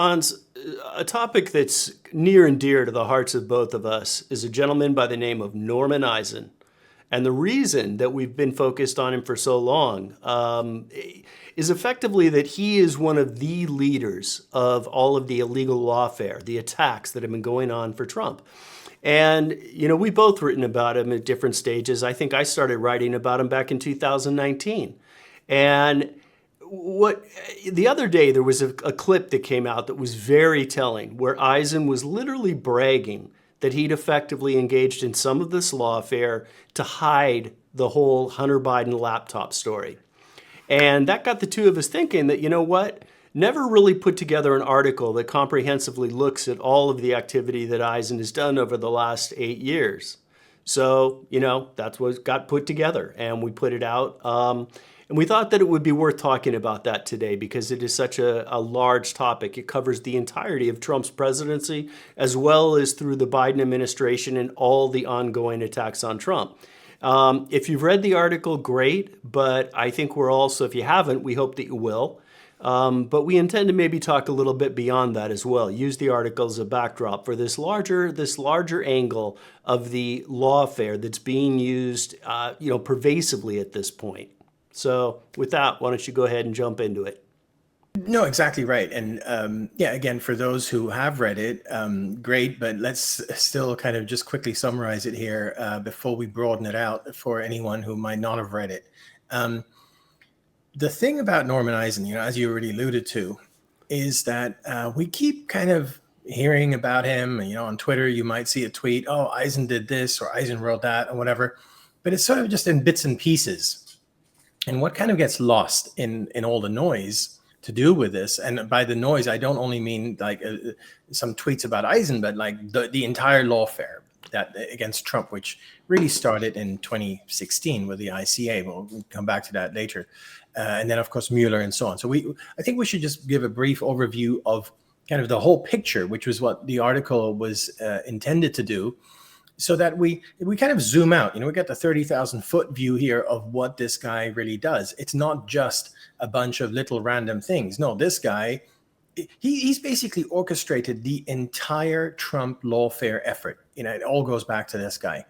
Hans, a topic that's near and dear to the hearts of both of us is a gentleman by the name of Norman Eisen. And the reason that we've been focused on him for so long is effectively that he is one of the leaders of all of the illegal lawfare, the attacks that have been going on for Trump. And, we both written about him at different stages. I think I started writing about him back in 2019. And what the other day there was a clip that came out that was very telling, where Eisen was literally bragging that he'd effectively engaged in some of this lawfare to hide the whole Hunter Biden laptop story. And that got the two of us thinking that, never really put together an article that comprehensively looks at all of the activity that Eisen has done over the last 8 years. So, that's what got put together, and we put it out. And we thought that it would be worth talking about that today because it is such a large topic. It covers the entirety of Trump's presidency, as well as through the Biden administration and all the ongoing attacks on Trump. If you've read the article, great. But I think we're also, if you haven't, we hope that you will. But we intend to maybe talk a little bit beyond that as well. Use the article as a backdrop for this larger angle of the lawfare that's being used, pervasively at this point. So with that, why don't you go ahead and jump into it? No, exactly right. And again, for those who have read it, great, but let's still kind of just quickly summarize it here before we broaden it out for anyone who might not have read it. The thing about Norman Eisen, as you already alluded to, is that we keep kind of hearing about him. On Twitter, you might see a tweet, oh, Eisen did this or Eisen wrote that or whatever, but it's sort of just in bits and pieces. And what kind of gets lost in all the noise to do with this, and by the noise, I don't only mean like some tweets about Eisen, but like the entire lawfare that against Trump, which really started in 2016 with the ICA. We'll come back to that later. And then, of course, Mueller and so on. So I think we should just give a brief overview of kind of the whole picture, which was what the article was intended to do, so that we kind of zoom out. We get the 30,000 foot view here of what this guy really does. It's not just a bunch of little random things. No, this guy, he's basically orchestrated the entire Trump lawfare effort. It all goes back to this guy.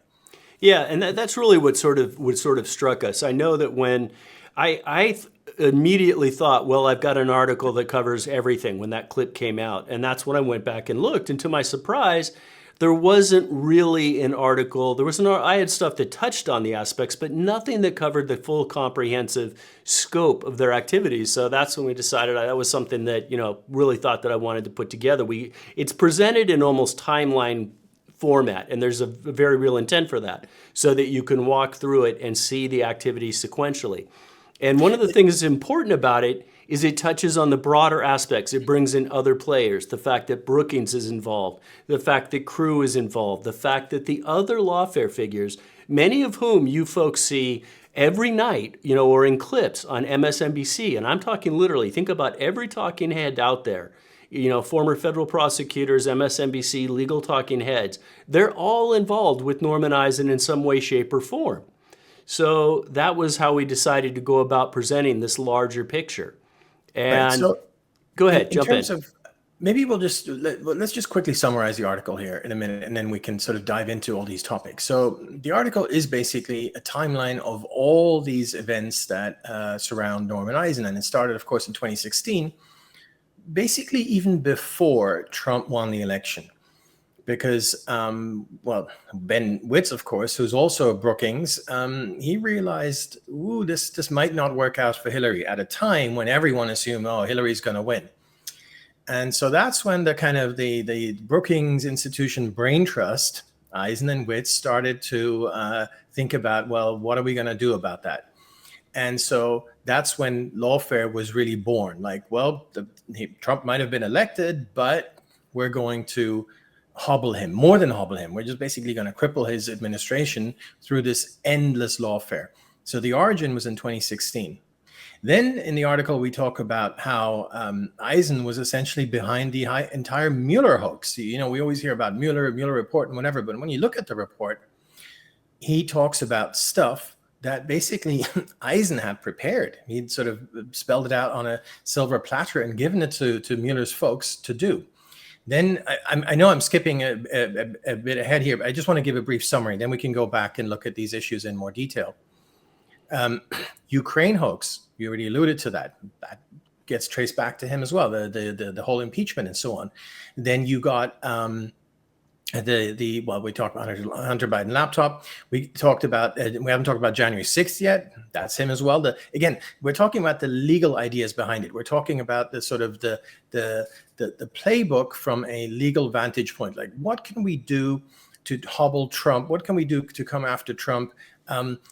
Yeah, and that's really what sort of struck us. I know that when I immediately thought, well, I've got an article that covers everything when that clip came out, and that's when I went back and looked. And to my surprise, there wasn't really an article. I had stuff that touched on the aspects, but nothing that covered the full comprehensive scope of their activities. So that's when we decided that was something that, really thought that I wanted to put together. It's presented in almost timeline format, and there's a very real intent for that, so that you can walk through it and see the activities sequentially. And one of the things that's important about it is it touches on the broader aspects. It brings in other players, the fact that Brookings is involved, the fact that Crew is involved, the fact that the other lawfare figures, many of whom you folks see every night, or in clips on MSNBC, and I'm talking literally, think about every talking head out there, former federal prosecutors, MSNBC, legal talking heads, they're all involved with Norman Eisen in some way, shape, or form. So that was how we decided to go about presenting this larger picture. And right, so go ahead, in jump in. terms of, maybe let's just quickly summarize the article here in a minute, and then we can sort of dive into all these topics. So the article is basically a timeline of all these events that surround Norman Eisen, and it started, of course, in 2016, basically even before Trump won the election. Because, Ben Witz, of course, who's also a Brookings, he realized, this might not work out for Hillary at a time when everyone assumed, Hillary's going to win. And so that's when the Brookings Institution Brain Trust, Eisen and Witz, started to think about, what are we going to do about that? And so that's when lawfare was really born. Like, Trump might have been elected, but we're going to hobble him, more than hobble him. We're just basically going to cripple his administration through this endless lawfare. So the origin was in 2016. Then in the article, we talk about how Eisen was essentially behind the entire Mueller hoax. We always hear about Mueller report and whatever, but when you look at the report, he talks about stuff that basically Eisen had prepared. He'd sort of spelled it out on a silver platter and given it to Mueller's folks to do. Then I know I'm skipping a bit ahead here, but I just want to give a brief summary. Then we can go back and look at these issues in more detail. Ukraine hoax, you already alluded to that. That gets traced back to him as well, the whole impeachment and so on. Then you got we talked about Hunter Biden laptop. We talked about we haven't talked about January 6th yet. That's him as well. Again, we're talking about the legal ideas behind it. We're talking about the sort of the playbook from a legal vantage point. Like, what can we do to hobble Trump? What can we do to come after Trump?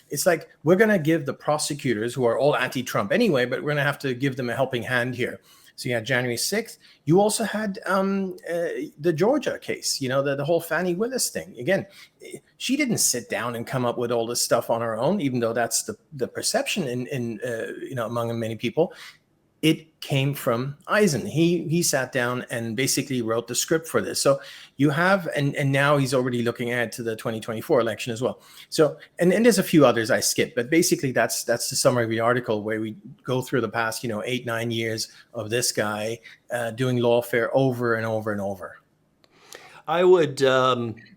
It's like, we're going to give the prosecutors, who are all anti-Trump anyway, but we're going to have to give them a helping hand here. So you had January 6th. You also had the Georgia case, the whole Fani Willis thing. Again, she didn't sit down and come up with all this stuff on her own, even though that's the perception in among many people. It came from Eisen. He sat down and basically wrote the script for this. So you have, and now he's already looking ahead to the 2024 election as well. So, and there's a few others I skipped, but basically that's the summary of the article, where we go through the past, 8-9 years of this guy doing lawfare over and over and over. I would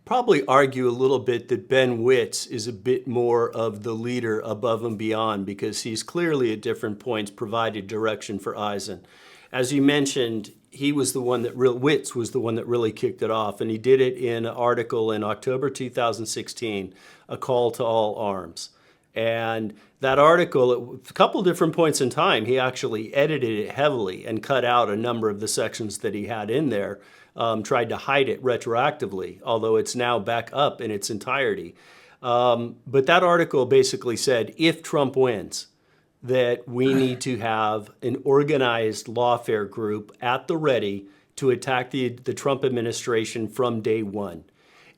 probably argue a little bit that Ben Witz is a bit more of the leader above and beyond, because he's clearly at different points provided direction for Eisen. As you mentioned, Witz was the one that really kicked it off, and he did it in an article in October 2016, A Call to All Arms. And that article, at a couple different points in time, he actually edited it heavily and cut out a number of the sections that he had in there. Tried to hide it retroactively, although it's now back up in its entirety. But that article basically said, if Trump wins, that we need to have an organized lawfare group at the ready to attack the Trump administration from day one.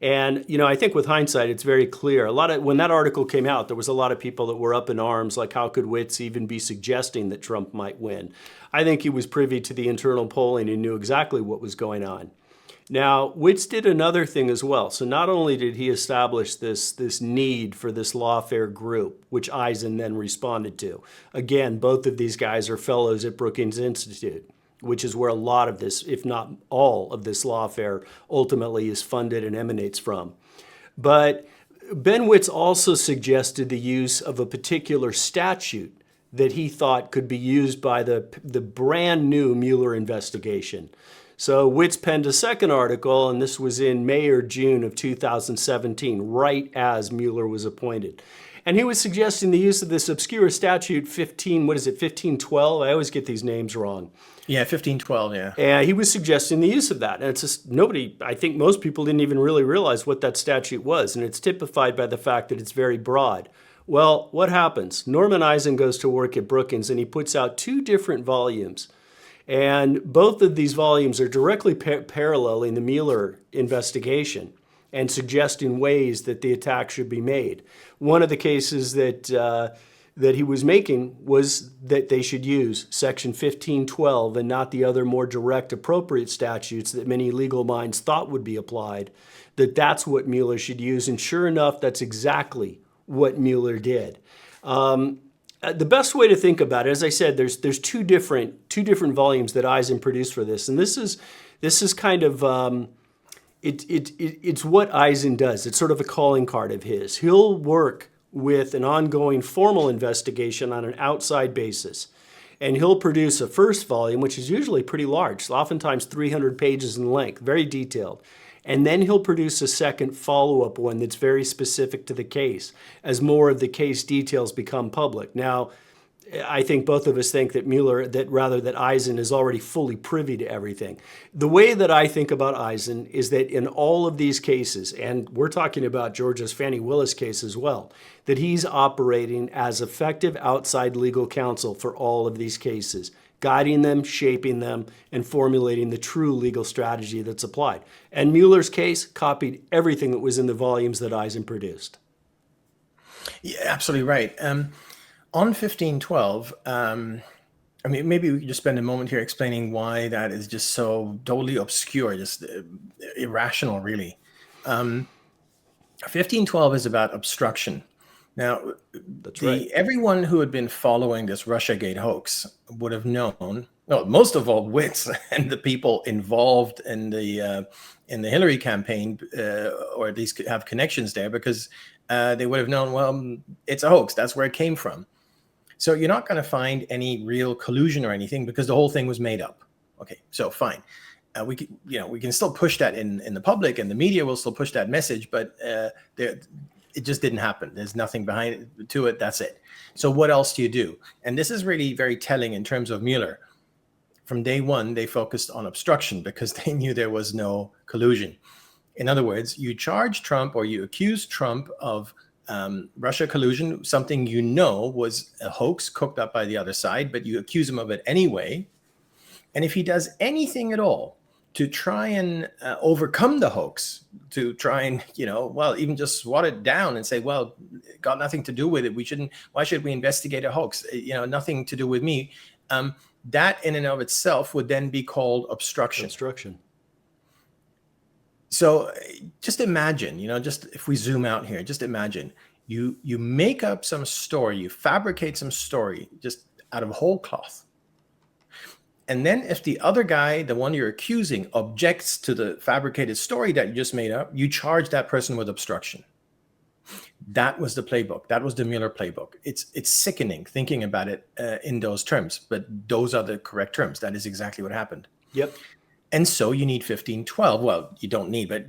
And, I think with hindsight, it's very clear. When that article came out, there was a lot of people that were up in arms, like, how could Witz even be suggesting that Trump might win? I think he was privy to the internal polling and knew exactly what was going on. Now, Witz did another thing as well. So not only did he establish this need for this lawfare group, which Eisen then responded to. Again, both of these guys are fellows at Brookings Institute, which is where a lot of this, if not all of this lawfare, ultimately is funded and emanates from. But Ben Witz also suggested the use of a particular statute that he thought could be used by the brand new Mueller investigation. So Witz penned a second article, and this was in May or June of 2017, right as Mueller was appointed. And he was suggesting the use of this obscure statute 1512? I always get these names wrong. Yeah, 1512, yeah. And he was suggesting the use of that. And it's just I think most people didn't even really realize what that statute was. And it's typified by the fact that it's very broad. Well, what happens? Norman Eisen goes to work at Brookings, and he puts out 2 different volumes. And both of these volumes are directly paralleling the Mueller investigation and suggesting ways that the attack should be made. One of the cases that he was making was that they should use Section 1512 and not the other more direct appropriate statutes that many legal minds thought would be applied, that's what Mueller should use. And sure enough, that's exactly what Mueller did. The best way to think about it, as I said, there's two different volumes that Eisen produced for this, and this is kind of it's what Eisen does. It's sort of a calling card of his. He'll work with an ongoing formal investigation on an outside basis, and he'll produce a first volume, which is usually pretty large, oftentimes 300 pages in length, very detailed. And then he'll produce a second follow-up one that's very specific to the case as more of the case details become public. Now, I think both of us think that Eisen is already fully privy to everything. The way that I think about Eisen is that in all of these cases, and we're talking about Georgia's Fani Willis case as well, that he's operating as effective outside legal counsel for all of these cases, guiding them, shaping them, and formulating the true legal strategy that's applied. And Mueller's case copied everything that was in the volumes that Eisen produced. Yeah, absolutely right. On 1512, maybe we could just spend a moment here explaining why that is just so totally obscure, just irrational, really. 1512 is about obstruction. Now, That's right. the everyone who had been following this RussiaGate hoax would have known. No, most of all, wits and the people involved in the Hillary campaign, or at least have connections there, because they would have known. Well, it's a hoax. That's where it came from. So you're not going to find any real collusion or anything because the whole thing was made up. Okay, so fine. We can, we can still push that in the public, and the media will still push that message, but it just didn't happen. There's nothing behind it to it. That's it. So what else do you do? And this is really very telling in terms of Mueller. From day one, they focused on obstruction because they knew there was no collusion. In other words, you charge Trump or you accuse Trump of Russia collusion, something was a hoax cooked up by the other side, but you accuse him of it anyway. And if he does anything at all to try and overcome the hoax, to try and, even just swat it down and say, well, it got nothing to do with it. Why should we investigate a hoax? Nothing to do with me. That in and of itself would then be called obstruction. Obstruction. So just imagine, just if we zoom out here, just imagine you make up some story, you fabricate some story just out of whole cloth. And then if the other guy, the one you're accusing, objects to the fabricated story that you just made up, you charge that person with obstruction. That was the playbook. That was the Mueller playbook. It's sickening thinking about it in those terms, but those are the correct terms. That is exactly what happened. Yep. And so you need 1512. Well, you don't need, but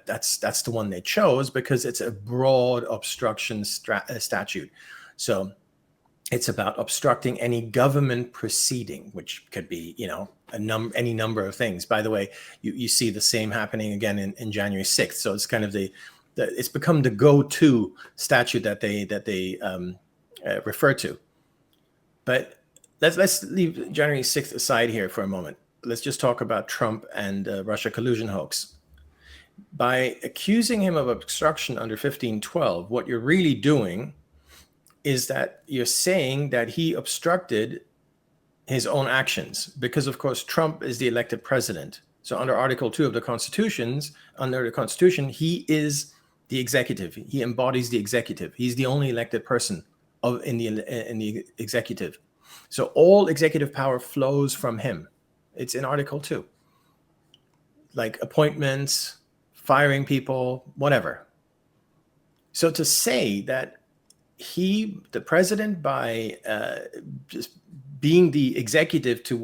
that's the one they chose because it's a broad obstruction statute. So it's about obstructing any government proceeding, which could be, any number of things. By the way, you see the same happening again in January 6th. So it's kind of it's become the go-to statute that they refer to. But let's leave January 6th aside here for a moment. Let's just talk about Trump and Russia collusion hoax. By accusing him of obstruction under 1512, what you're really doing is that you're saying that he obstructed his own actions because, of course, Trump is the elected president. So under Article 2 of the Constitution, he is the executive. He embodies the executive. He's the only elected person in the executive. So all executive power flows from him. It's in Article 2. Like appointments, firing people, whatever. So to say that the president, by just being the executive to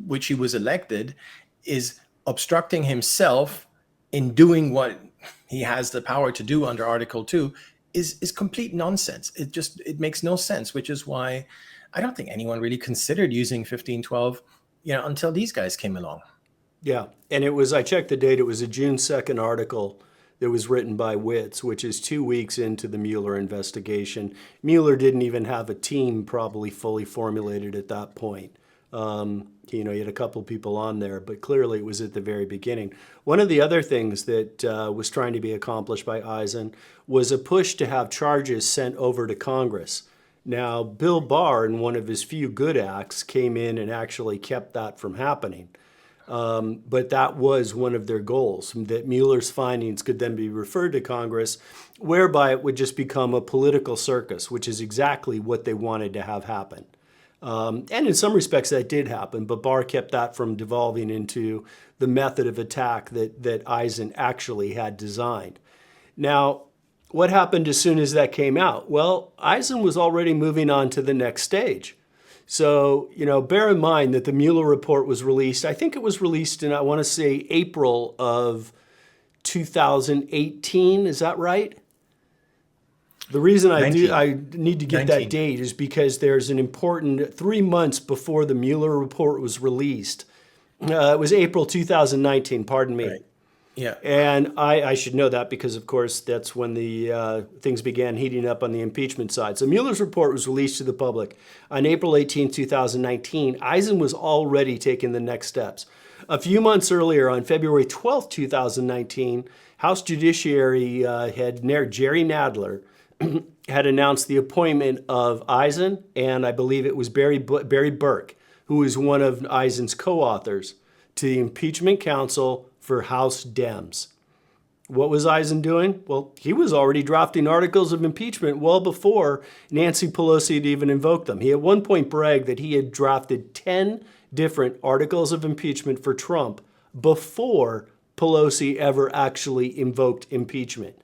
which he was elected, is obstructing himself in doing what he has the power to do under Article 2 is complete nonsense. It makes no sense, which is why I don't think anyone really considered using 1512, until these guys came along. Yeah, and I checked the date, it was a June 2nd article that was written by Witz, which is 2 weeks into the Mueller investigation. Mueller didn't even have a team probably fully formulated at that point. He had a couple people on there, but clearly it was at the very beginning. One of the other things that was trying to be accomplished by Eisen was a push to have charges sent over to Congress. Now, Bill Barr, in one of his few good acts, came in and actually kept that from happening. But that was one of their goals, that Mueller's findings could then be referred to Congress, whereby it would just become a political circus, which is exactly what they wanted to have happen. And in some respects that did happen, but Barr kept that from devolving into the method of attack that Eisen actually had designed. Now, what happened as soon as that came out? Well, Eisen was already moving on to the next stage. So, bear in mind that the Mueller report was released. I think it was released in, I want to say, April of 2018. Is that right? The reason I need to get 19. that date is because there's an important 3 months before the Mueller report was released. It was April 2019, pardon me. Right. Yeah. And I should know that because, of course, that's when the things began heating up on the impeachment side. So Mueller's report was released to the public on April 18, 2019. Eisen was already taking the next steps. A few months earlier, on February 12, 2019, House Judiciary head Jerry Nadler had announced the appointment of Eisen, and I believe it was Barry Burke, who was one of Eisen's co-authors, to the impeachment counsel for House Dems. What was Eisen doing? Well, he was already drafting articles of impeachment well before Nancy Pelosi had even invoked them. He at one point bragged that he had drafted 10 different articles of impeachment for Trump before Pelosi ever actually invoked impeachment.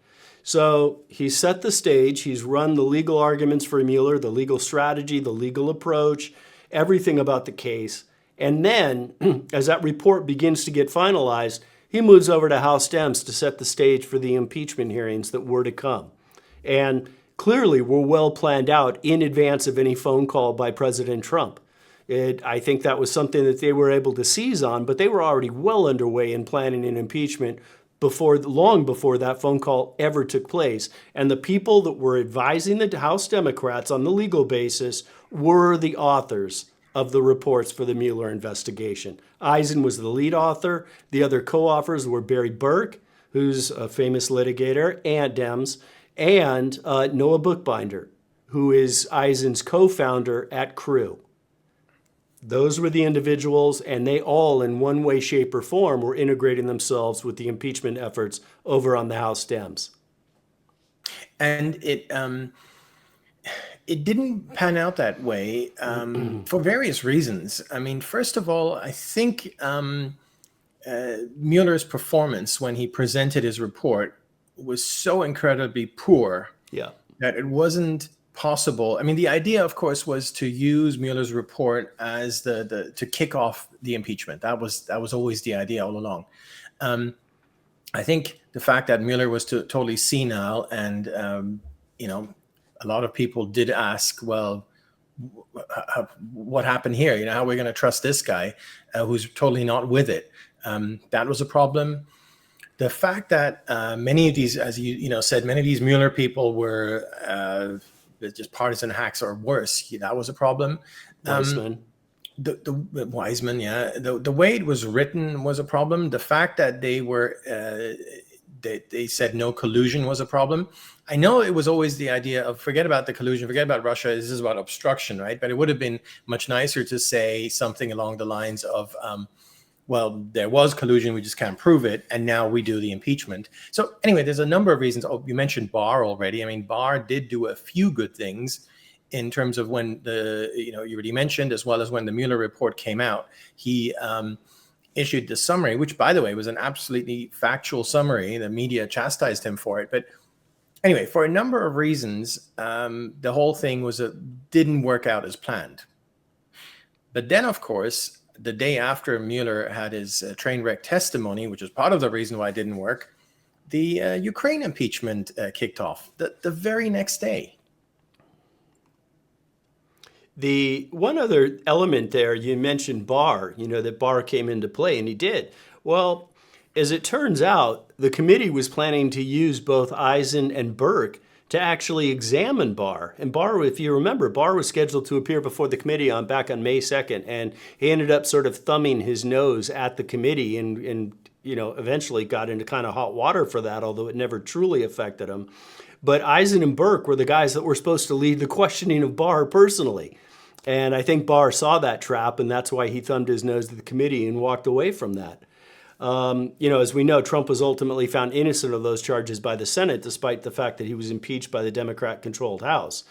So he set the stage. He's run the legal arguments for Mueller, the legal strategy, the legal approach, everything about the case. And then, as that report begins to get finalized, he moves over to House Dems to set the stage for the impeachment hearings that were to come. And clearly were well planned out in advance of any phone call by President Trump. I think that was something that they were able to seize on, but they were already well underway in planning an impeachment long before that phone call ever took place. And the people that were advising the House Democrats on the legal basis were the authors of the reports for the Mueller investigation. Eisen was the lead author. The other co-authors were Barry Burke, who's a famous litigator, and Dems, and Noah Bookbinder, who is Eisen's co-founder at Crew. Those were the individuals, and they all, in one way, shape, or form, were integrating themselves with the impeachment efforts over on the House Dems. And it didn't pan out that way for various reasons. I mean, first of all, I think Mueller's performance when he presented his report was so incredibly poor that it wasn't possible. I mean, the idea, of course, was to use Mueller's report as to kick off the impeachment. That was always the idea all along. I think the fact that Mueller was totally senile, and a lot of people did ask, well, what happened here? How are we going to trust this guy who's totally not with it? That was a problem. The fact that many of these, as you said, many of these Mueller people were just partisan hacks or worse. That was a problem. Weissman. The Wiseman, yeah. The way it was written was a problem. The fact that they were they said no collusion was a problem. I know it was always the idea of forget about the collusion, forget about Russia. This is about obstruction, right? But it would have been much nicer to say something along the lines of, well, there was collusion, we just can't prove it, and now we do the impeachment. So anyway, there's a number of reasons. Oh, you mentioned Barr already. I mean, Barr did do a few good things in terms of when you already mentioned, as well as when the Mueller report came out. He issued the summary, which, by the way, was an absolutely factual summary. The media chastised him for it. But anyway, for a number of reasons, the whole thing didn't work out as planned. But then, of course, the day after Mueller had his train wreck testimony, which was part of the reason why it didn't work, the Ukraine impeachment kicked off the very next day. The one other element there, you mentioned Barr, that Barr came into play, and he did. Well, as it turns out, the committee was planning to use both Eisen and Burke to actually examine Barr. And Barr, if you remember, Barr was scheduled to appear before the committee back on May 2nd, and he ended up sort of thumbing his nose at the committee and eventually got into kind of hot water for that, although it never truly affected him. But Eisen and Burke were the guys that were supposed to lead the questioning of Barr personally. And I think Barr saw that trap, and that's why he thumbed his nose to the committee and walked away from that. As we know, Trump was ultimately found innocent of those charges by the Senate, despite the fact that he was impeached by the Democrat-controlled House.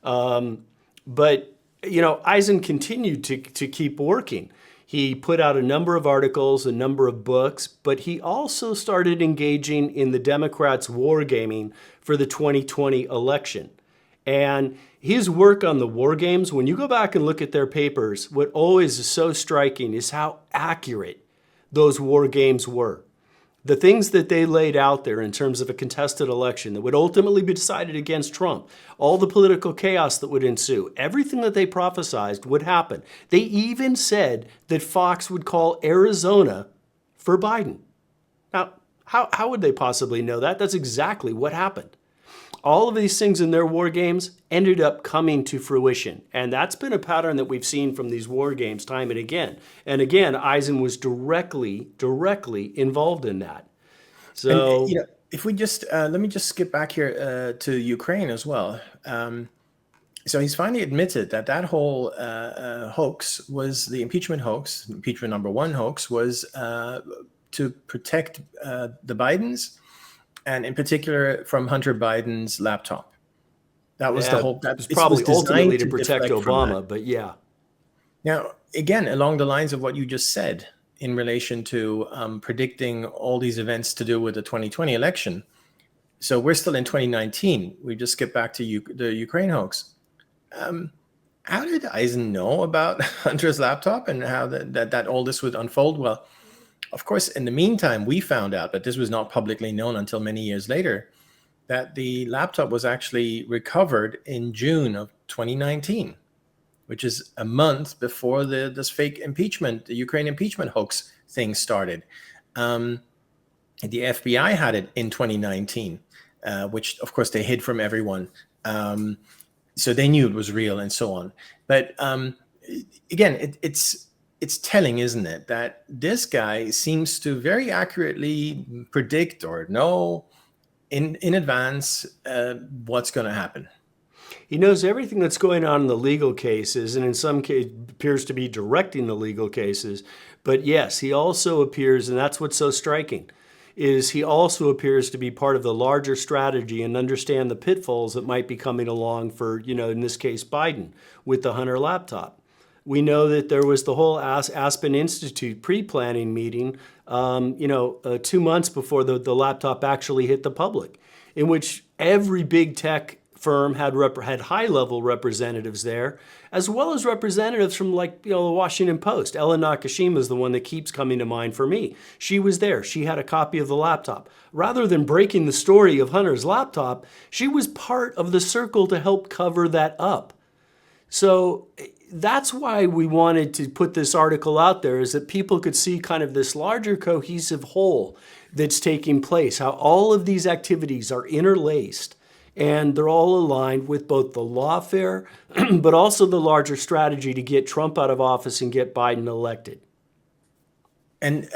But Eisen continued to keep working. He put out a number of articles, a number of books, but he also started engaging in the Democrats' wargaming for the 2020 election. And his work on the war games, when you go back and look at their papers, what always is so striking is how accurate those war games were. The things that they laid out there in terms of a contested election that would ultimately be decided against Trump, all the political chaos that would ensue, everything that they prophesized would happen. They even said that Fox would call Arizona for Biden. Now, how would they possibly know that? That's exactly what happened. All of these things in their war games ended up coming to fruition. And that's been a pattern that we've seen from these war games time and again. And again, Eisen was directly involved in that. So, and, if we just, let me just skip back here to Ukraine as well. So he's finally admitted that whole hoax was the impeachment hoax. Impeachment number one hoax was to protect the Bidens and in particular from Hunter Biden's laptop. That was the Yeah, whole. it That was it was probably ultimately designed to to protect deflect from that. Obama, but yeah. Now, again, along the lines of what you just said in relation to predicting all these events to do with the 2020 election. So we're still in 2019. We just skipped back to the Ukraine hoax. How did Eisen know about Hunter's laptop and how that all this would unfold? Well, of course, in the meantime, we found out, but this was not publicly known until many years later, that the laptop was actually recovered in June of 2019, which is a month before this fake impeachment, the Ukraine impeachment hoax thing started. The FBI had it in 2019, which of course they hid from everyone. So they knew it was real and so on. But again, it's telling, isn't it, that this guy seems to very accurately predict or know in advance what's going to happen. He knows everything that's going on in the legal cases, and in some cases appears to be directing the legal cases. But yes, he also appears, and that's what's so striking, is he also appears to be part of the larger strategy and understand the pitfalls that might be coming along for, in this case, Biden with the Hunter laptop. We know that there was the whole Aspen Institute pre-planning meeting, 2 months before the laptop actually hit the public, in which every big tech firm had high-level representatives there, as well as representatives from the Washington Post. Ellen Nakashima is the one that keeps coming to mind for me. She was there. She had a copy of the laptop. Rather than breaking the story of Hunter's laptop, she was part of the circle to help cover that up. So that's why we wanted to put this article out there, is that people could see kind of this larger cohesive whole that's taking place, how all of these activities are interlaced and they're all aligned with both the lawfare, but also the larger strategy to get Trump out of office and get Biden elected. And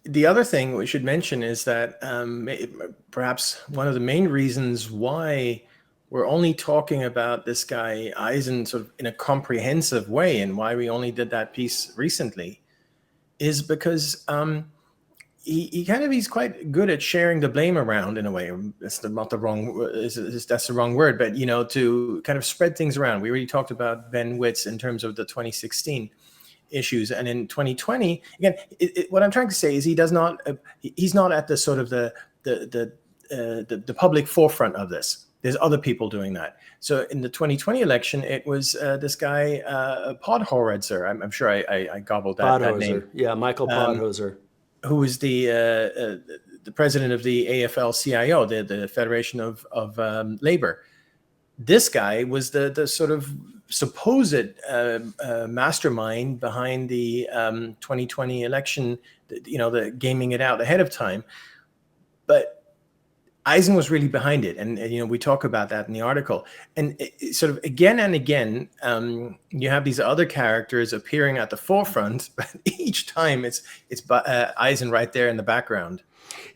the other thing we should mention is that perhaps one of the main reasons why we're only talking about this guy Eisen sort of in a comprehensive way, and why we only did that piece recently, is because he's quite good at sharing the blame around in a way. That's not the wrong, that's the wrong word, but to kind of spread things around. We already talked about Ben Witz in terms of the 2016 issues, and in 2020, again, what I'm trying to say is he's not at the sort of the public forefront of this. There's other people doing that. So in the 2020 election, it was this guy Podhoretzer. I'm sure I gobbled that name. Yeah, Michael Podhoretzer. Who was the president of the AFL-CIO, the Federation of Labor. This guy was the sort of supposed mastermind behind the 2020 election, the gaming it out ahead of time. But Eisen was really behind it, and we talk about that in the article. And sort of again and again, you have these other characters appearing at the forefront, but each time it's Eisen right there in the background.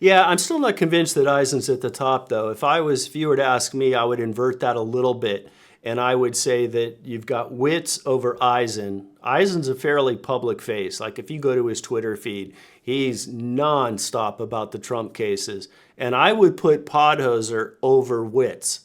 Yeah, I'm still not convinced that Eisen's at the top, though. If you were to ask me, I would invert that a little bit, and I would say that you've got Witz over Eisen. Eisen's a fairly public face. Like if you go to his Twitter feed, he's nonstop about the Trump cases. And I would put Podhoretzer over Witz.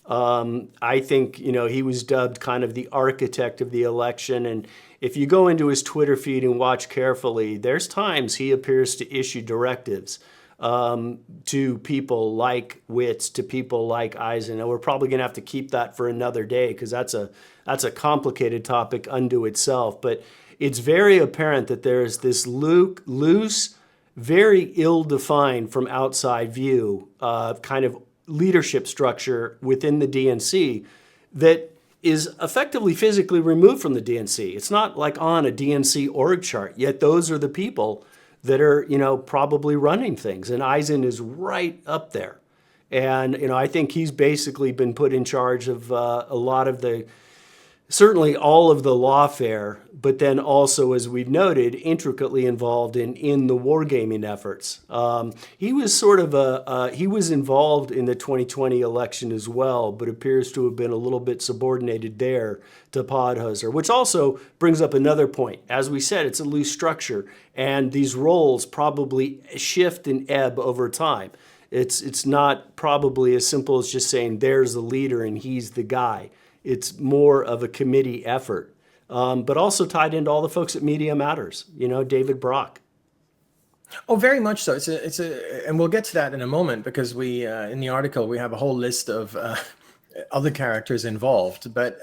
I think, he was dubbed kind of the architect of the election. And if you go into his Twitter feed and watch carefully, there's times he appears to issue directives to people like Witz, to people like Eisen. And we're probably going to have to keep that for another day, because that's a complicated topic unto itself. But it's very apparent that there's this loose, very ill-defined from outside view kind of leadership structure within the DNC that is effectively physically removed from the DNC. It's not like on a DNC org chart, yet those are the people that are, probably running things. And Eisen is right up there. And, I think he's basically been put in charge of a lot of certainly all of the lawfare, but then also, as we've noted, intricately involved in the wargaming efforts. He was involved in the 2020 election as well, but appears to have been a little bit subordinated there to Podhoretzer, which also brings up another point. As we said, it's a loose structure, and these roles probably shift and ebb over time. It's not probably as simple as just saying there's the leader and he's the guy. It's more of a committee effort, but also tied into all the folks at Media Matters. David Brock. Oh, very much so. And we'll get to that in a moment because in the article, we have a whole list of other characters involved. But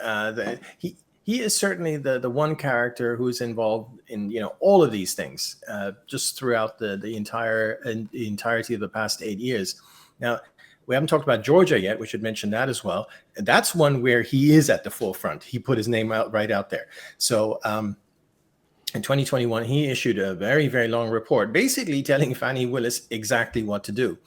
he is certainly the one character who's involved in, all of these things, just throughout the entirety of the past 8 years. Now, we haven't talked about Georgia yet. We should mention that as well. That's one where he is at the forefront. He put his name right out there. So, in 2021, he issued a very, very long report, basically telling Fani Willis exactly what to do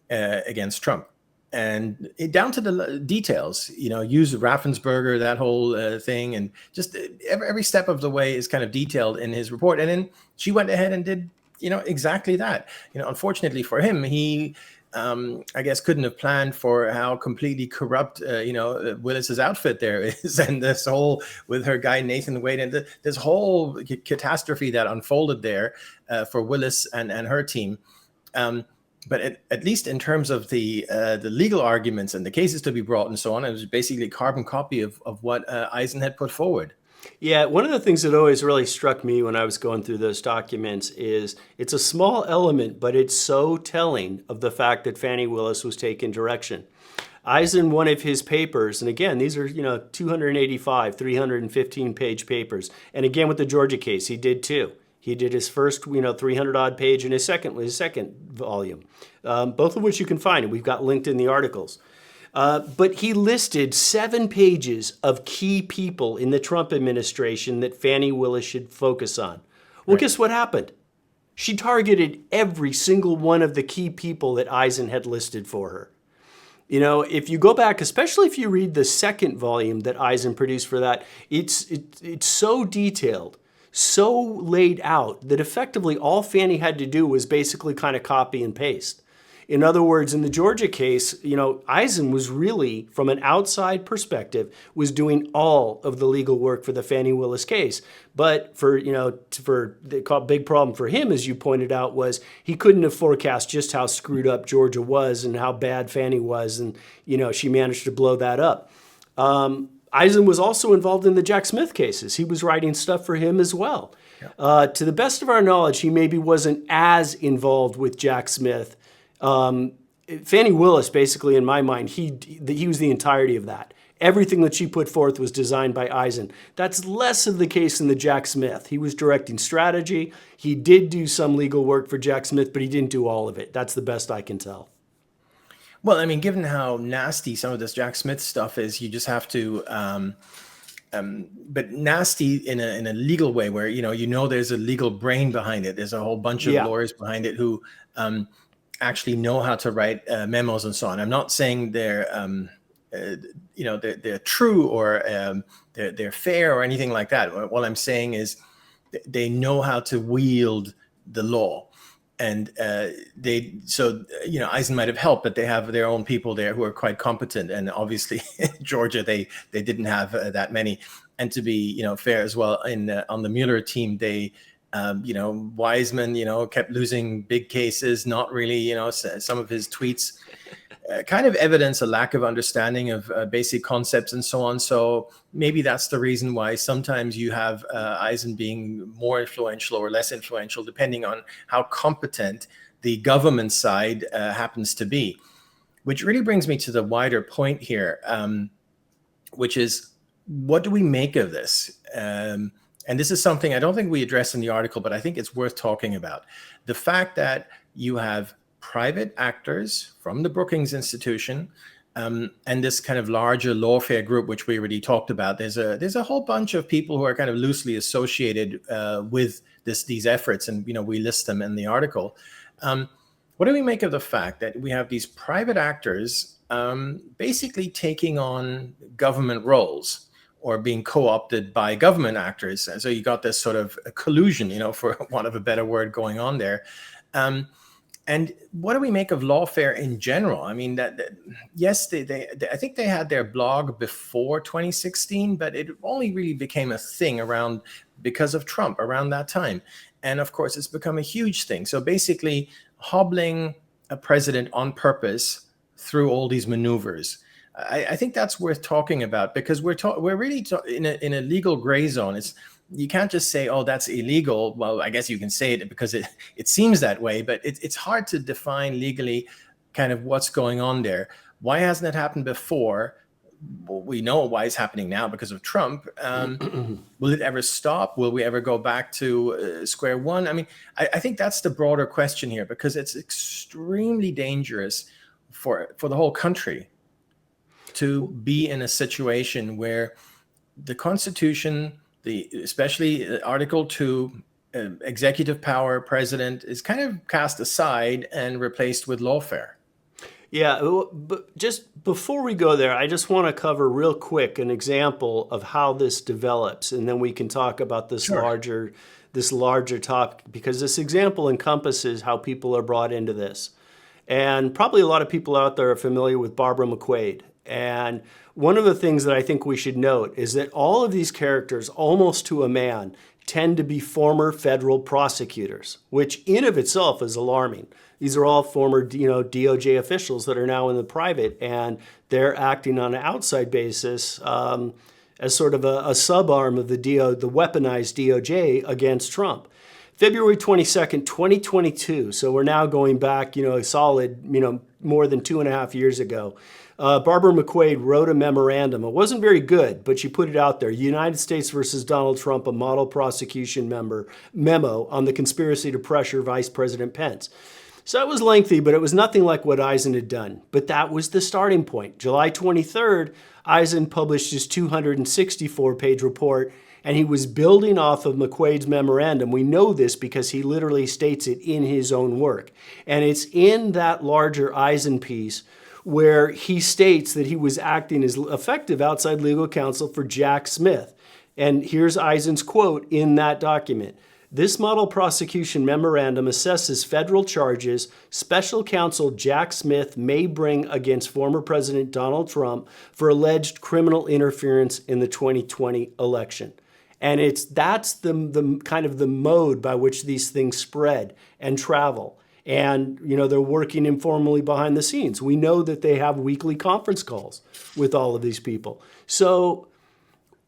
against Trump, and down to the details. Use Raffensperger, that whole thing, and just every step of the way is kind of detailed in his report. And then she went ahead and did, exactly that. Unfortunately for him, he I guess couldn't have planned for how completely corrupt, Willis's outfit there is, and this whole with her guy Nathan Wade, and this whole catastrophe that unfolded there for Willis and her team. But at least in terms of the legal arguments and the cases to be brought and so on, it was basically a carbon copy of what Eisen had put forward. Yeah, one of the things that always really struck me when I was going through those documents is it's a small element, but it's so telling of the fact that Fani Willis was taking direction. Eisen, one of his papers, and again, these are, 285, 315-page papers. And again, with the Georgia case, he did too. He did his first, 300-odd page and his second volume, both of which you can find, and we've got linked in the articles. But he listed 7 pages of key people in the Trump administration that Fani Willis should focus on. Well, right. Guess what happened? She targeted every single one of the key people that Eisen had listed for her. If you go back, especially if you read the second volume that Eisen produced for that, it's so detailed, so laid out that effectively all Fani had to do was basically kind of copy and paste. In other words, in the Georgia case, Eisen was really, from an outside perspective, was doing all of the legal work for the Fani Willis case. But the big problem for him, as you pointed out, was he couldn't have forecast just how screwed up Georgia was and how bad Fani was, and she managed to blow that up. Eisen was also involved in the Jack Smith cases. He was writing stuff for him as well. Yeah. To the best of our knowledge, he maybe wasn't as involved with Jack Smith. Fani Willis, basically, in my mind, he was the entirety of that. Everything that she put forth was designed by Eisen. That's less of the case in the Jack Smith. He was directing strategy. He did do some legal work for Jack Smith, but he didn't do all of it. That's the best I can tell. Well, I mean, given how nasty some of this Jack Smith stuff is, you just have to, but nasty in a legal way where, there's a legal brain behind it. There's a whole bunch of lawyers behind it who actually know how to write memos and so on. I'm not saying they're true or they're fair or anything like that. What I'm saying is they know how to wield the law, and Eisen might have helped, but they have their own people there who are quite competent. And obviously, Georgia, they didn't have that many. And to be fair as well, on the Mueller team, they. Wiseman, kept losing big cases, not really, some of his tweets kind of evidence a lack of understanding of basic concepts and so on. So maybe that's the reason why sometimes you have Eisen being more influential or less influential, depending on how competent the government side happens to be. Which really brings me to the wider point here, which is, what do we make of this? And this is something I don't think we addressed in the article, but I think it's worth talking about. The fact that you have private actors from the Brookings Institution and this kind of larger Lawfare group, which we already talked about. There's a whole bunch of people who are kind of loosely associated with these efforts, and we list them in the article. What do we make of the fact that we have these private actors basically taking on government roles, or being co-opted by government actors? And so you got this sort of collusion, for want of a better word, going on there. And what do we make of Lawfare in general? I mean, yes, they I think they had their blog before 2016, but it only really became a thing because of Trump around that time. And of course, it's become a huge thing. So basically, hobbling a president on purpose through all these maneuvers. I think that's worth talking about, because we're really in a legal gray zone. You can't just say, oh, that's illegal. Well, I guess you can say it because it seems that way, but it's hard to define legally kind of what's going on there. Why hasn't it happened before? Well, we know why it's happening now because of Trump. Will it ever stop? Will we ever go back to square one? I mean, I think that's the broader question here, because it's extremely dangerous for the whole country to be in a situation where the Constitution, especially Article 2, executive power, president, is kind of cast aside and replaced with lawfare. Yeah, but just before we go there, I just want to cover real quick an example of how this develops, and then we can talk about Sure. this larger topic, because this example encompasses how people are brought into this. And probably a lot of people out there are familiar with Barbara McQuade. And one of the things that I think we should note is that all of these characters, almost to a man, tend to be former federal prosecutors, which in of itself is alarming. These are all former, DOJ officials that are now in the private, and they're acting on an outside basis as sort of a subarm of the weaponized DOJ against Trump. February 22nd, 2022. So we're now going back, a solid, more than 2.5 years ago. Barbara McQuade wrote a memorandum. It wasn't very good, but she put it out there. United States versus Donald Trump, a model prosecution memo on the conspiracy to pressure Vice President Pence. So it was lengthy, but it was nothing like what Eisen had done. But that was the starting point. July 23rd, Eisen published his 264-page report, and he was building off of McQuade's memorandum. We know this because he literally states it in his own work. And it's in that larger Eisen piece where he states that he was acting as effective outside legal counsel for Jack Smith. And here's Eisen's quote in that document. This model prosecution memorandum assesses federal charges special counsel Jack Smith may bring against former President Donald Trump for alleged criminal interference in the 2020 election. And that's the kind of the mode by which these things spread and travel. And, they're working informally behind the scenes. We know that they have weekly conference calls with all of these people. So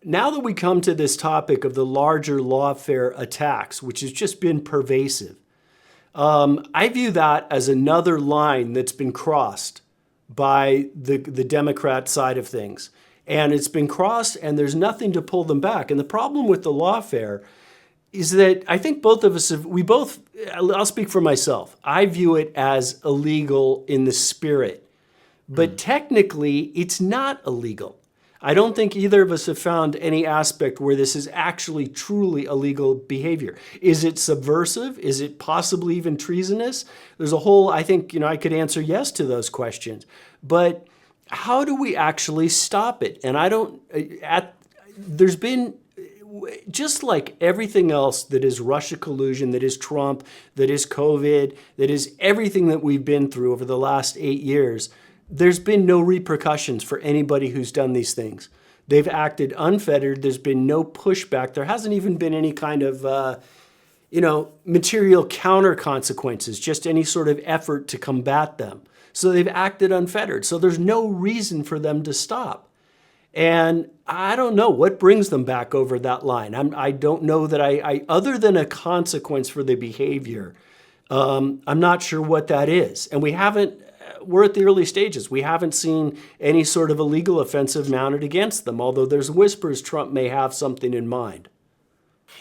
now that we come to this topic of the larger lawfare attacks, which has just been pervasive, I view that as another line that's been crossed by the Democrat side of things. And it's been crossed, and there's nothing to pull them back. And the problem with the lawfare is that I think both of us I'll speak for myself. I view it as illegal in the spirit, but technically it's not illegal. I don't think either of us have found any aspect where this is actually truly illegal behavior. Is it subversive? Is it possibly even treasonous? There's a whole, I think, I could answer yes to those questions. But how do we actually stop it? And there's been, just like everything else that is Russia collusion, that is Trump, that is COVID, that is everything that we've been through over the last 8 years, there's been no repercussions for anybody who's done these things. They've acted unfettered. There's been no pushback. There hasn't even been any kind of, material counter consequences, just any sort of effort to combat them. So they've acted unfettered. So there's no reason for them to stop. And I don't know what brings them back over that line. I don't know that I other than a consequence for the behavior, I'm not sure what that is. And we're at the early stages. We haven't seen any sort of a legal offensive mounted against them, although there's whispers Trump may have something in mind.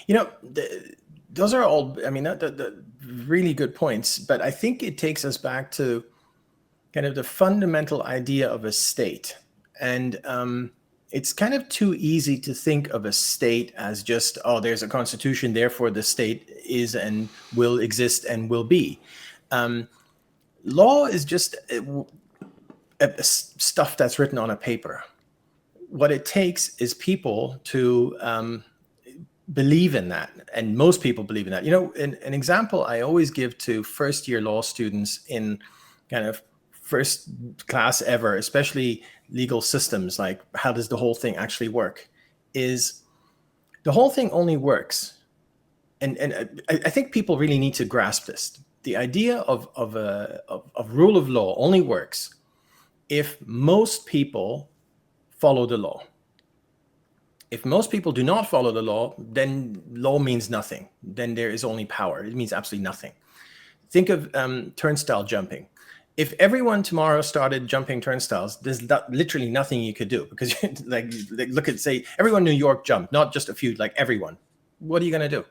Those are all, the really good points, but I think it takes us back to kind of the fundamental idea of a state. And it's kind of too easy to think of a state as just, there's a constitution, therefore the state is and will exist and will be. Law is just stuff that's written on a paper. What it takes is people to believe in that, and most people believe in that. An example I always give to first-year law students in kind of first class ever, especially legal systems, like how does the whole thing actually work, is the whole thing only works. And I think people really need to grasp this. the idea of rule of law only works if most people follow the law. If most people do not follow the law, then law means nothing. Then there is only power. It means absolutely nothing. Think of turnstile jumping. If everyone tomorrow started jumping turnstiles, there's literally nothing you could do, because like look at, say, everyone in New York jumped, not just a few, like everyone. What are you going to do?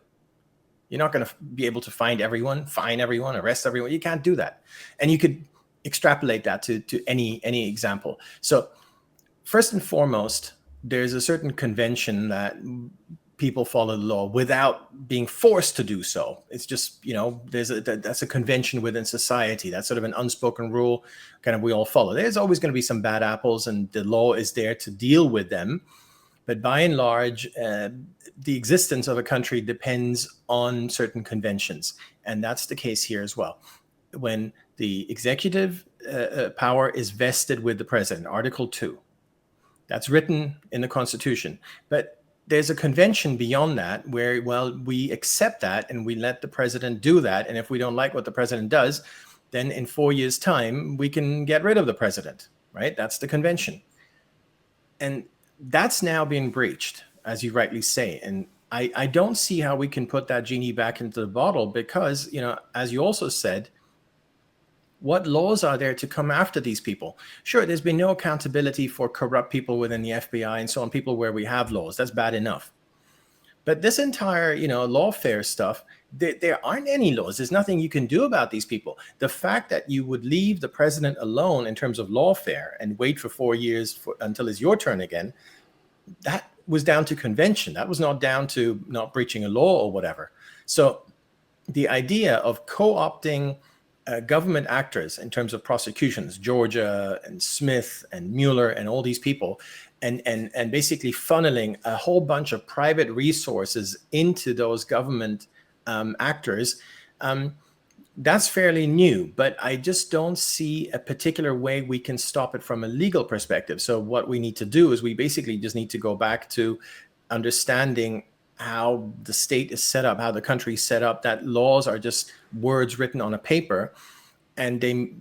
You're not going to be able to find everyone, fine everyone, arrest everyone. You can't do that. And you could extrapolate that to any example. So first and foremost, there's a certain convention that people follow the law without being forced to do so. It's just, that's a convention within society. That's sort of an unspoken rule kind of we all follow. There's always going to be some bad apples, and the law is there to deal with them. But by and large, the existence of a country depends on certain conventions. And that's the case here as well. When the executive power is vested with the president, Article 2, that's written in the Constitution. But there's a convention beyond that where, well, we accept that and we let the president do that. And if we don't like what the president does, then in 4 years' time, we can get rid of the president, right? That's the convention. And that's now being breached, as you rightly say. And I don't see how we can put that genie back into the bottle because, as you also said, what laws are there to come after these people? Sure, there's been no accountability for corrupt people within the FBI and so on, people where we have laws. That's bad enough. But this entire, lawfare stuff, there aren't any laws. There's nothing you can do about these people. The fact that you would leave the president alone in terms of lawfare and wait for 4 years until it's your turn again, that was down to convention. That was not down to not breaching a law or whatever. So the idea of co-opting government actors in terms of prosecutions, Georgia and Smith and Mueller and all these people, and basically funneling a whole bunch of private resources into those government actors, that's fairly new, but I just don't see a particular way we can stop it from a legal perspective. So what we need to do is we basically just need to go back to understanding how the state is set up, how the country is set up, that laws are just words written on a paper, and they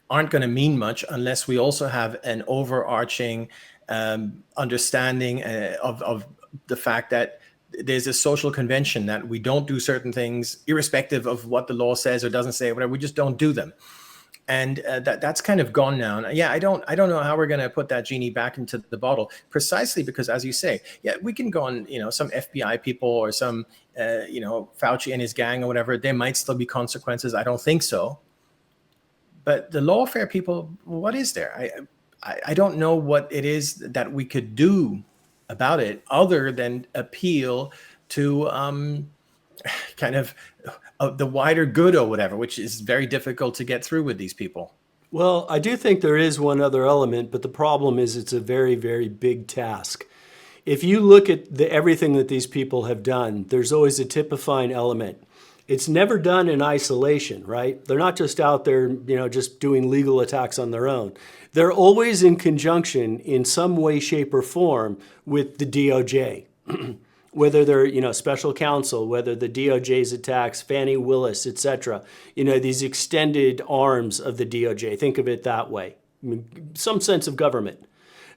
aren't going to mean much unless we also have an overarching understanding of the fact that there's a social convention that we don't do certain things irrespective of what the law says or doesn't say, or whatever. We just don't do them. And that's kind of gone now. And yeah, I don't know how we're going to put that genie back into the bottle, precisely because, as you say, yeah, we can go on, some FBI people or some, Fauci and his gang or whatever. There might still be consequences. I don't think so. But the lawfare people, what is there? I don't know what it is that we could do about it other than appeal to kind of the wider good or whatever, which is very difficult to get through with these people. Well, I do think there is one other element, but the problem is it's a very, very big task. If you look at everything that these people have done, there's always a typifying element. It's never done in isolation, right? They're not just out there, just doing legal attacks on their own. They're always in conjunction in some way, shape, or form with the DOJ. Whether they're, special counsel, whether the DOJ's attacks, Fannie Willis, et cetera, these extended arms of the DOJ, think of it that way, some sense of government.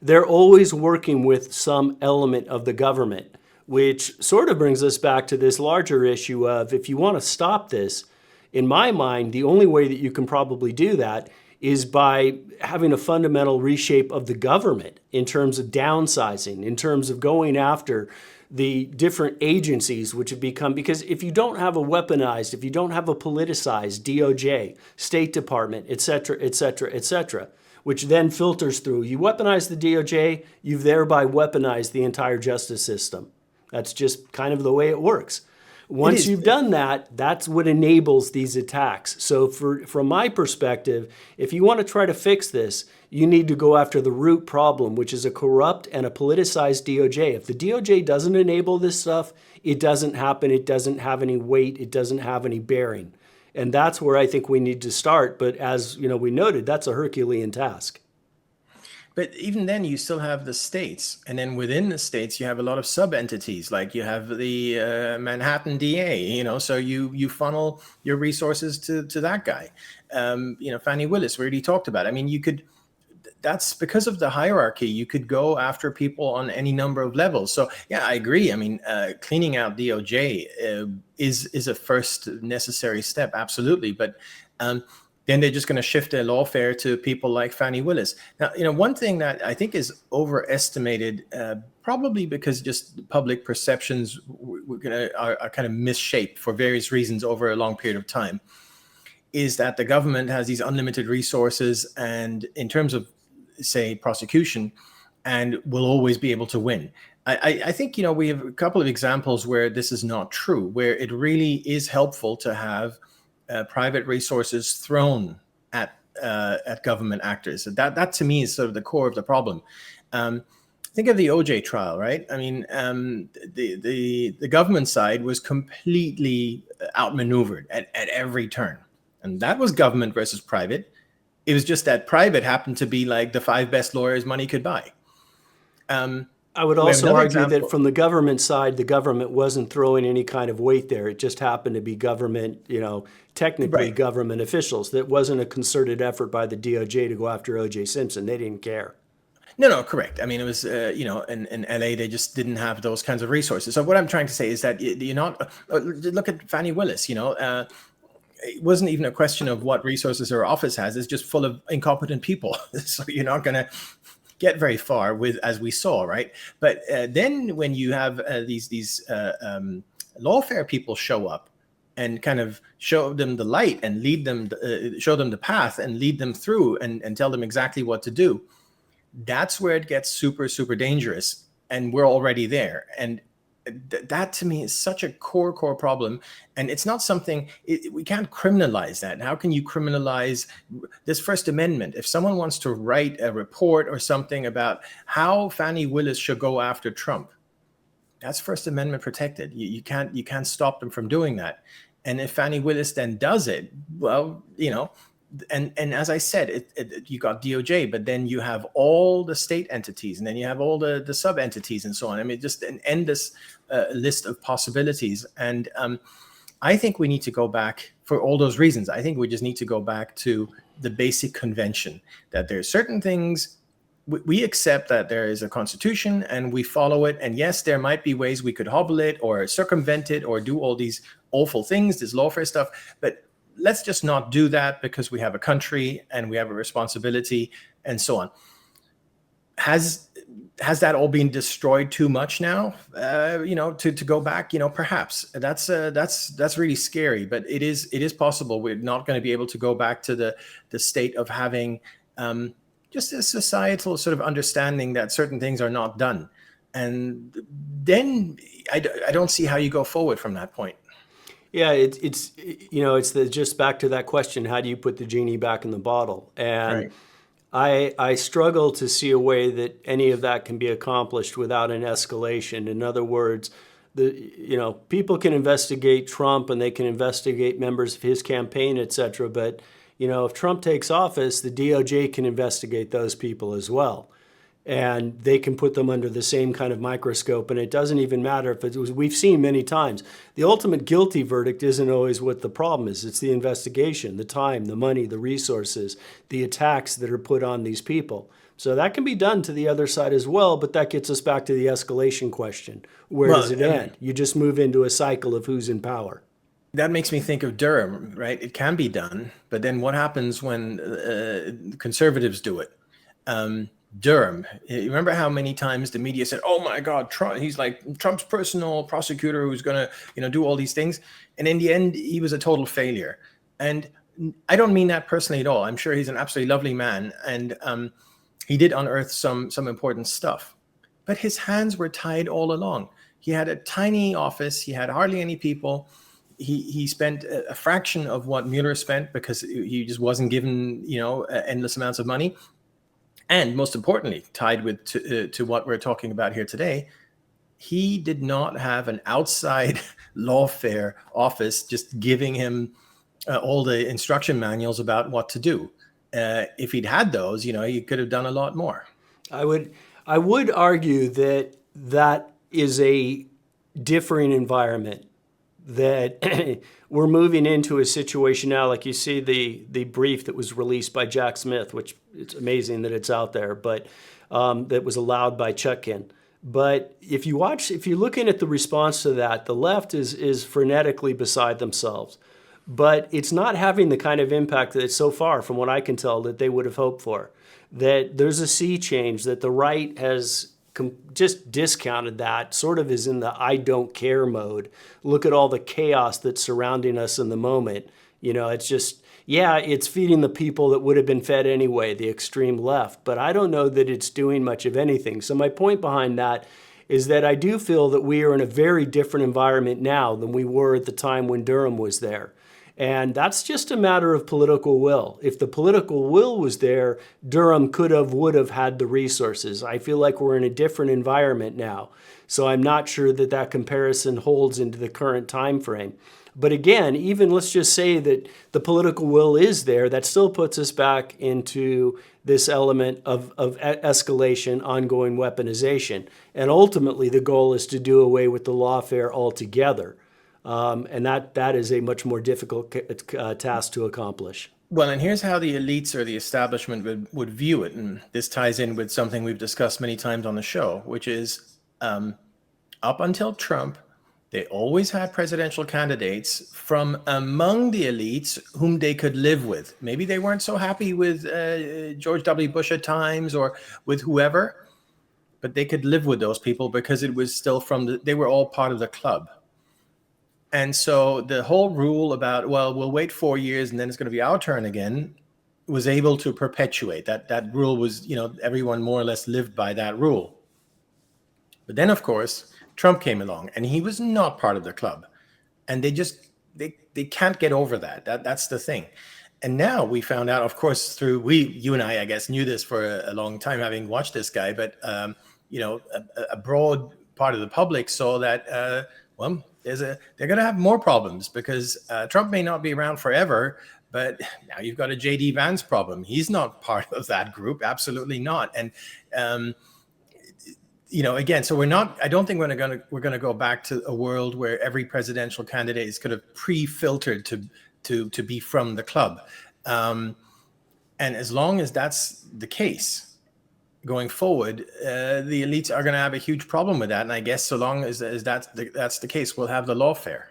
They're always working with some element of the government, which sort of brings us back to this larger issue of, if you want to stop this, in my mind, the only way that you can probably do that is by having a fundamental reshape of the government in terms of downsizing, in terms of going after the different agencies which have become, because if you don't have a weaponized, if you don't have a politicized DOJ, State Department, et cetera, et cetera, et cetera, which then filters through, you weaponize the DOJ, you've thereby weaponized the entire justice system. That's just kind of the way it works. Once you've done that, that's what enables these attacks. So from my perspective, if you want to try to fix this, you need to go after the root problem, which is a corrupt and a politicized DOJ. If the DOJ doesn't enable this stuff, it doesn't happen. It doesn't have any weight. It doesn't have any bearing. And that's where I think we need to start. But as we noted, that's a Herculean task. But even then, you still have the states, and then within the states, you have a lot of sub entities. Like you have the Manhattan DA, so you funnel your resources to that guy. Fannie Willis, we already talked about. I mean, you could. That's because of the hierarchy. You could go after people on any number of levels. So yeah, I agree. I mean, cleaning out DOJ is a first necessary step, absolutely. But then they're just going to shift their lawfare to people like Fannie Willis. Now, one thing that I think is overestimated, probably because just public perceptions are kind of misshaped for various reasons over a long period of time, is that the government has these unlimited resources, and in terms of, say, prosecution, and will always be able to win. I think we have a couple of examples where this is not true, where it really is helpful to have private resources thrown at government actors. That to me is sort of the core of the problem. Think of the OJ trial, right? I mean, the government side was completely outmaneuvered at every turn, and that was government versus private. It was just that private happened to be like the 5 best lawyers money could buy. I would also argue that from the government side, the government wasn't throwing any kind of weight there. It just happened to be government, technically Right. government officials. That wasn't a concerted effort by the DOJ to go after O.J. Simpson. They didn't care. No, correct. I mean, it was, in LA, they just didn't have those kinds of resources. So what I'm trying to say is that you're not, look at Fannie Willis, it wasn't even a question of what resources her office has. It's just full of incompetent people. So you're not going to get very far with, as we saw, right? But then when you have these lawfare people show up and kind of show them the light and lead them, show them the path and lead them through and tell them exactly what to do, that's where it gets super, super dangerous. And we're already there. And that to me is such a core problem. And it's not something, we can't criminalize that. How can you criminalize this First Amendment? If someone wants to write a report or something about how Fannie Willis should go after Trump, that's First Amendment protected. You can't stop them from doing that. And if Fannie Willis then does it, well, and as I said, you got DOJ, but then you have all the state entities, and then you have all the sub entities and so on. I mean, just an endless list of possibilities. And I think we need to go back for all those reasons. I think we just need to go back to the basic convention that there are certain things we accept, that there is a constitution and we follow it. And yes, there might be ways we could hobble it or circumvent it or do all these awful things, this lawfare stuff. But let's just not do that, because we have a country and we have a responsibility and so on. Has that all been destroyed too much now? To go back, perhaps that's really scary, but it is possible. We're not going to be able to go back to the state of having just a societal sort of understanding that certain things are not done. And then I don't see how you go forward from that point. Yeah, it's just back to that question: how do you put the genie back in the bottle? And Right. I struggle to see a way that any of that can be accomplished without an escalation. In other words, people can investigate Trump and they can investigate members of his campaign, et cetera. But if Trump takes office, the DOJ can investigate those people as well. And they can put them under the same kind of microscope. And it doesn't even matter if it was, we've seen many times, the ultimate guilty verdict isn't always what the problem is. It's the investigation, the time, the money, the resources, the attacks that are put on these people. So that can be done to the other side as well, but that gets us back to the escalation question. Where does it end? You just move into a cycle of who's in power. That makes me think of Durham, right? It can be done, but then what happens when conservatives do it? Durham, you remember how many times the media said, "Oh my God, Trump, he's like Trump's personal prosecutor who's going to, do all these things," and in the end, he was a total failure. And I don't mean that personally at all. I'm sure he's an absolutely lovely man, and he did unearth some important stuff, but his hands were tied all along. He had a tiny office. He had hardly any people. He spent a fraction of what Mueller spent because he just wasn't given, endless amounts of money. And most importantly, tied with to what we're talking about here today, he did not have an outside lawfare office just giving him all the instruction manuals about what to do. If he'd had those, he could have done a lot more. I would I would argue that that is a differing environment. That we're moving into a situation now, like you see the brief that was released by Jack Smith, which it's amazing that it's out there, but that was allowed by Chutkin. But if you're looking at the response to that, the left is frenetically beside themselves. But it's not having the kind of impact that so far, from what I can tell, that they would have hoped for. That there's a sea change, that the right has just discounted that, sort of is in the I don't care mode. Look at all the chaos that's surrounding us in the moment. It's just, yeah, it's feeding the people that would have been fed anyway, the extreme left. But I don't know that it's doing much of anything. So my point behind that is that I do feel that we are in a very different environment now than we were at the time when Durham was there. And that's just a matter of political will. If the political will was there, Durham would have had the resources. I feel like we're in a different environment now. So I'm not sure that that comparison holds into the current time frame. But again, even let's just say that the political will is there, that still puts us back into this element of escalation, ongoing weaponization. And ultimately, the goal is to do away with the lawfare altogether. And that is a much more difficult task to accomplish. Well, and here's how the elites or the establishment would view it. And this ties in with something we've discussed many times on the show, which is up until Trump, they always had presidential candidates from among the elites whom they could live with. Maybe they weren't so happy with George W. Bush at times or with whoever, but they could live with those people because it was still they were all part of the club. And so the whole rule about, well, we'll wait 4 years and then it's going to be our turn again, was able to perpetuate. That rule was, everyone more or less lived by that rule. But then, of course, Trump came along and he was not part of the club. And they can't get over that. That's the thing. And now we found out, of course, you and I guess, knew this for a long time, having watched this guy, but, a broad part of the public saw that, they're going to have more problems because Trump may not be around forever, but now you've got a J.D. Vance problem. He's not part of that group. Absolutely not. And, again, so I don't think we're going to go back to a world where every presidential candidate is kind of pre-filtered to be from the club. And as long as that's the case, going forward, the elites are going to have a huge problem with that. And I guess so long as that's the case, we'll have the lawfare.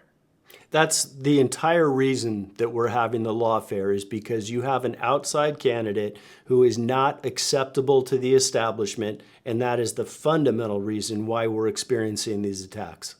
That's the entire reason that we're having the lawfare, is because you have an outside candidate who is not acceptable to the establishment, and that is the fundamental reason why we're experiencing these attacks.